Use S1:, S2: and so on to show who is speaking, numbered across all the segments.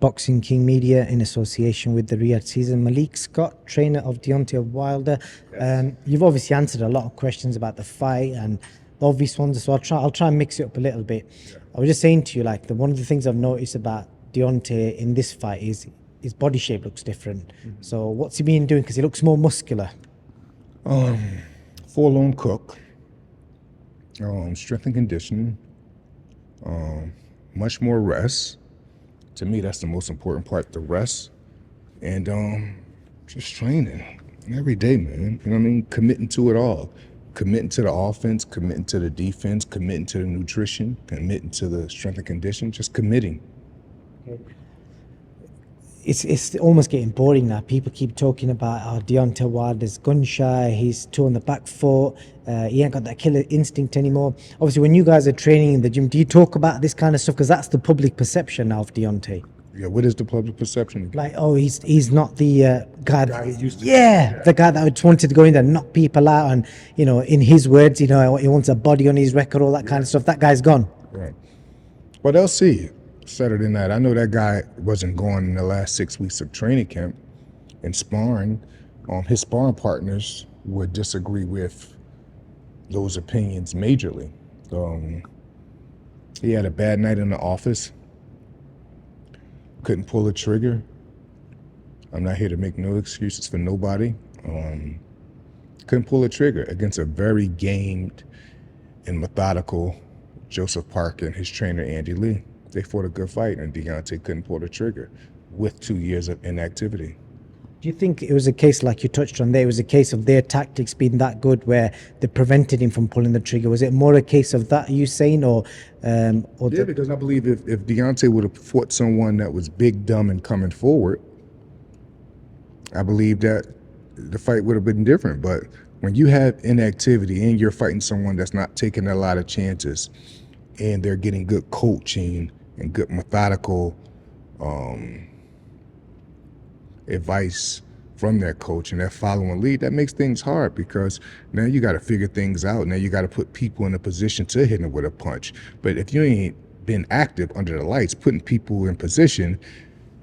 S1: Boxing King Media in association with the Riyadh season. Malik Scott, trainer of Deontay Wilder. You've obviously answered a lot of questions about the fight and the obvious ones, so I'll try and mix it up a little bit. I was just saying to you, like, one of the things I've noticed about Deontay in this fight is his body shape looks different. So what's he been doing? Because he looks more muscular.
S2: Full-on cook, strength and conditioning, much more rest. To me, that's the most important part, the rest. And just training every day, man. You know what I mean? Committing to it all. Committing to the offense, committing to the defense, committing to the nutrition, committing to the strength and conditioning, just committing.
S1: It's almost getting boring now. People keep talking about Deontay Wilder's gun shy, he's too on the back foot, he ain't got that killer instinct anymore. Obviously, when you guys are training in the gym, do you talk about this kind of stuff? Because that's the public perception now of Deontay.
S2: Yeah, what is the public perception?
S1: Like, oh, he's not the guy that used to, the guy that just wanted to go in there and knock people out, and you know, in his words, you know, he wants a body on his record, all that kind of stuff. That guy's gone.
S2: Right. Well, they'll see Saturday night. I know that guy wasn't going in the last 6 weeks of training camp and sparring. His sparring partners would disagree with those opinions majorly. He had a bad night in the office. Couldn't pull a trigger. I'm not here to make no excuses for nobody. Couldn't pull a trigger against a very gamed and methodical Joseph Parker and his trainer Andy Lee. They fought a good fight, and Deontay couldn't pull the trigger with 2 years of inactivity.
S1: Do you think it was a case, like you touched on there, it was a case of their tactics being that good where they prevented him from pulling the trigger? Was it more a case of that, are you saying, or
S2: yeah, because I believe if Deontay would have fought someone that was big, dumb, and coming forward, I believe that the fight would have been different. But when you have inactivity and you're fighting someone that's not taking a lot of chances, and they're getting good coaching and good methodical advice from their coach, and they're following lead, that makes things hard, because now you got to figure things out. Now you got to put people in a position to hit them with a punch. But if you ain't been active under the lights, putting people in position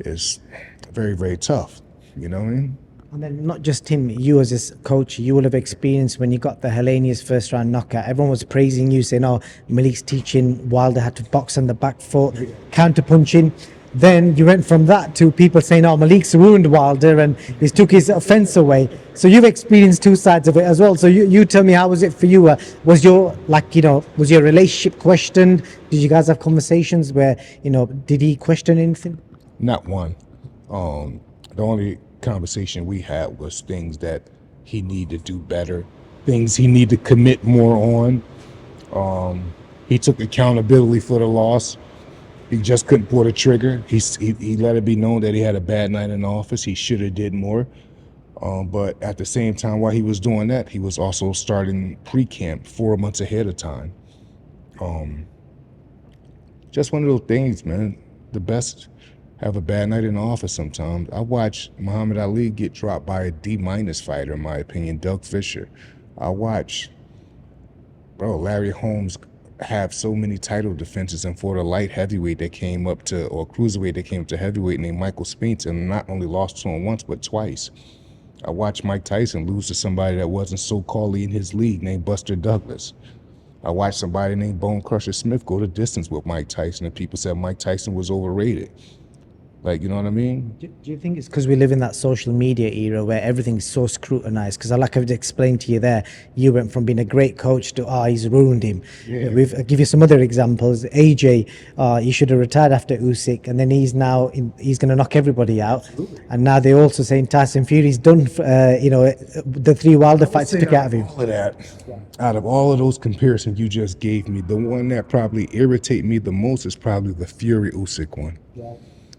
S2: is very, very tough. You know what I mean?
S1: And then not just him, you as his coach, you will have experienced when you got the Helenius first round knockout. Everyone was praising you, saying, oh, Malik's teaching Wilder how to box on the back foot, counter punching. Then you went from that to people saying, oh, Malik's ruined Wilder and he's took his offense away. So you've experienced two sides of it as well. So you tell me, how was it for you? Was your, like, you know, was your relationship questioned? Did you guys have conversations where, you know, did he question anything?
S2: Not one. The only conversation we had was things that he needed to do better, things he needed to commit more on. He took accountability for the loss. He just couldn't pull the trigger. He let it be known that he had a bad night in the office. He should have did more. But at the same time, while he was doing that, he was also starting pre-camp 4 months ahead of time. Just one of those things, man. The best have a bad night in the office sometimes. I watched Muhammad Ali get dropped by a D- fighter, in my opinion, Doug Fisher. I watched, Larry Holmes have so many title defenses, and for the light heavyweight that came up to, or cruiserweight that came up to heavyweight named Michael Spence, and not only lost to him once, but twice. I watched Mike Tyson lose to somebody that wasn't so-called in his league named Buster Douglas. I watched somebody named Bone Crusher Smith go the distance with Mike Tyson, and people said Mike Tyson was overrated. Like, you know what I mean?
S1: Do you think it's because we live in that social media era where everything's so scrutinized? Because like I've explained to you there, you went from being a great coach to, he's ruined him. Yeah. I'll give you some other examples. AJ, he should have retired after USYK, and then he's going to knock everybody out. Absolutely. And now they're also saying Tyson Fury's done, the 3 Wilder fights took out of him.
S2: Out of all of those comparisons you just gave me, the one that probably irritated me the most is probably the Fury-USYK one. Yeah.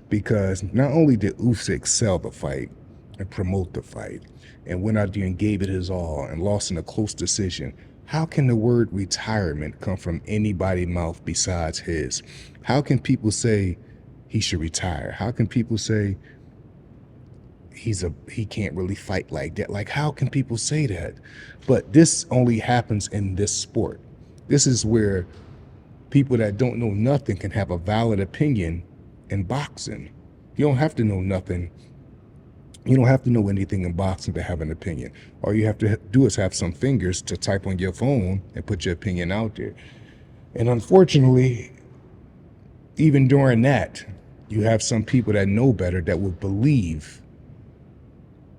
S2: Because not only did Usyk sell the fight and promote the fight and went out there and gave it his all and lost in a close decision, how can the word retirement come from anybody's mouth besides his? How can people say he should retire? How can people say he can't really fight like that? Like, how can people say that? But this only happens in this sport. This is where people that don't know nothing can have a valid opinion in boxing. You don't have to know nothing. You don't have to know anything in boxing to have an opinion. All you have to do is have some fingers to type on your phone and put your opinion out there. And unfortunately, even during that, you have some people that know better that will believe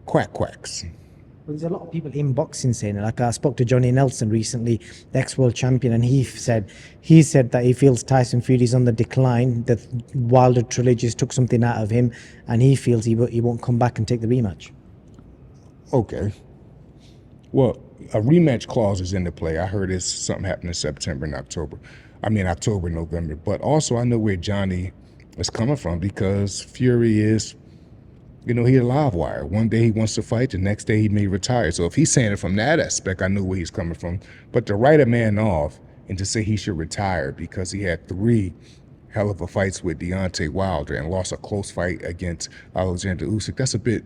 S2: quacks.
S1: Well, there's a lot of people in boxing saying it. Like I spoke to Johnny Nelson recently, the ex-world champion, and he said that he feels Tyson Fury's on the decline, that Wilder trilogies took something out of him, and he feels he won't come back and take the rematch.
S2: Okay. Well, a rematch clause is into play. I heard it's something happened in September and October. I mean, October, November. But also I know where Johnny is coming from, because Fury is, you know, he a live wire. One day he wants to fight, the next day he may retire. So if he's saying it from that aspect, I know where he's coming from. But to write a man off and to say he should retire because he had 3 hell of a fights with Deontay Wilder and lost a close fight against Alexander Usyk,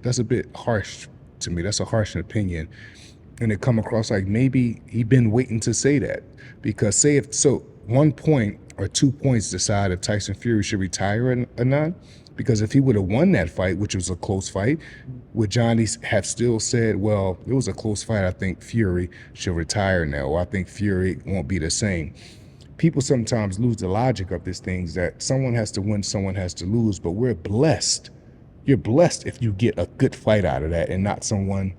S2: that's a bit harsh to me. That's a harsh opinion. And it come across like maybe he been waiting to say that. Because say if so 1 point or 2 points decide if Tyson Fury should retire or not. Because if he would have won that fight, which was a close fight, would Johnny have still said, well, it was a close fight, I think Fury should retire now, or I think Fury won't be the same. People sometimes lose the logic of these things, that someone has to win, someone has to lose, but we're blessed. You're blessed if you get a good fight out of that and not someone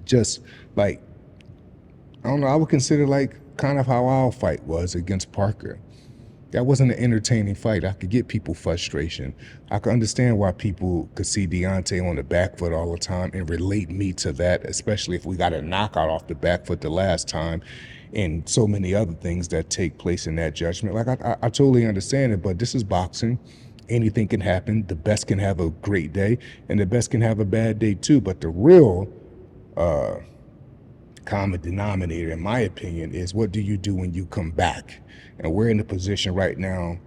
S2: just like, I don't know, I would consider like kind of how our fight was against Parker. That wasn't an entertaining fight. I could get people frustration. I could understand why people could see Deontay on the back foot all the time and relate me to that, especially if we got a knockout off the back foot the last time, and so many other things that take place in that judgment. Like I totally understand it, but this is boxing. Anything can happen. The best can have a great day, and the best can have a bad day too. But the real common denominator, in my opinion, is what do you do when you come back? And we're in a position right now,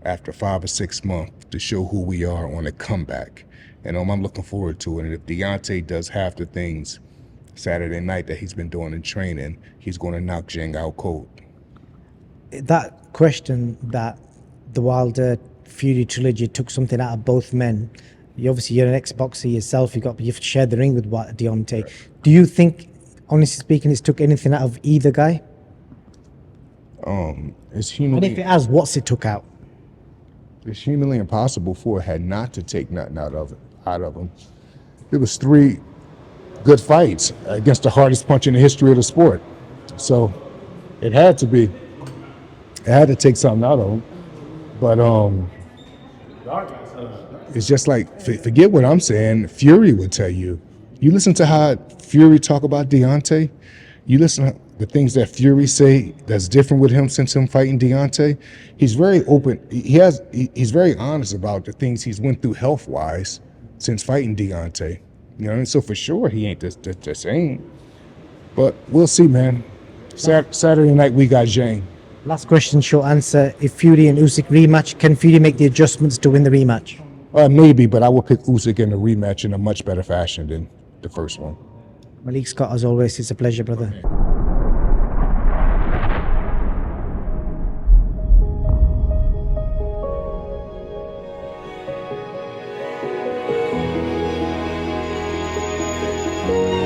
S2: after 5 or 6 months, to show who we are on a comeback. And I'm looking forward to it. And if Deontay does half the things Saturday night that he's been doing in training, he's going to knock ZHANG out cold.
S1: That question that the Wilder Fury trilogy took something out of both men. You're an ex-boxer yourself. You've shared the ring with Deontay. Do you think, honestly speaking, it's took anything out of either guy?
S2: It's humanly,
S1: and if it has, what's it took out?
S2: It's humanly impossible for it had not to take nothing out of them. It was 3 good fights against the hardest punch in the history of the sport. So it had to take something out of them. But it's just like, forget what I'm saying. Fury would tell you. You listen to how Fury talk about Deontay. You listen to the things that Fury say that's different with him since him fighting Deontay. He's very open. He's very honest about the things he's went through health-wise since fighting Deontay. You know, and so for sure he ain't the same. But we'll see, man. Saturday night we got ZHANG.
S1: Last question, short answer. If Fury and Usyk rematch, can Fury make the adjustments to win the rematch?
S2: Maybe, but I will pick Usyk in the rematch in a much better fashion than the first one.
S1: Malik Scott, as always, it's a pleasure, brother. Okay.